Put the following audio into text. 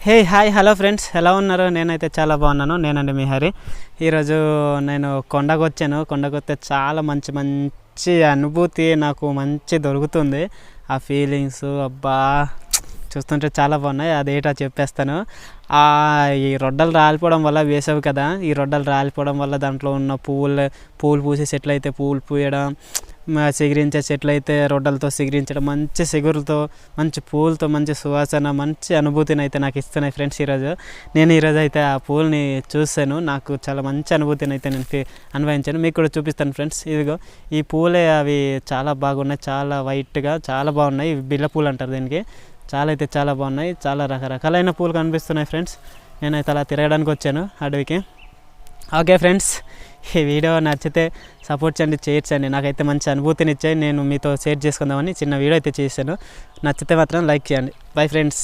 Hey hi hello friends, ఎలా ఉన్నారు? నేనైతే చాలా బాగున్నాను. నేనండి మీ హరి. ఈరోజు నేను కొండకు వచ్చాను. కొండకు వస్తే చాలా మంచి మంచి అనుభూతి నాకు మంచి దొరుకుతుంది. ఆ ఫీలింగ్స్ అబ్బా చూస్తుంటే చాలా బాగున్నాయి. అదేటో చెప్పేస్తాను. ఈ రొడ్డలు రాలిపోవడం వల్ల, వేసవి కదా, ఈ రొడ్డలు రాలిపోవడం వల్ల దాంట్లో ఉన్న పూలు పూసే చెట్లు అయితే పూలు పూయడం, సిగిరించే చెట్లు అయితే రొడ్డలతో సిగిరించడం, మంచి సిగురులతో, మంచి పూలతో, మంచి సువాసన, మంచి అనుభూతిని అయితే నాకు ఇస్తున్నాయి ఫ్రెండ్స్. నేను ఈరోజు అయితే ఆ పూలని చూశాను. నాకు చాలా మంచి అనుభూతిని అయితే నేను అనుభవించాను. మీకు కూడా చూపిస్తాను ఫ్రెండ్స్. ఇదిగో ఈ పూలే, అవి చాలా బాగున్నాయి, చాలా వైట్గా చాలా బాగున్నాయి. బిళ్ళ పూలు అంటారు దీనికి. చాలా అయితే చాలా బాగున్నాయి. చాలా రకరకాలైన పూలు కనిపిస్తున్నాయి ఫ్రెండ్స్. నేనైతే అలా తిరగడానికి వచ్చాను అడవికి. ఓకే ఫ్రెండ్స్, ఈ వీడియో నచ్చితే సపోర్ట్ చేయండి, చేయొచ్చండి. నాకైతే మంచి అనుభూతిని ఇచ్చాయి. నేను మీతో షేర్ చేసుకుందామని చిన్న వీడియో అయితే చేశాను. నచ్చితే మాత్రం లైక్ చేయండి. Bye friends.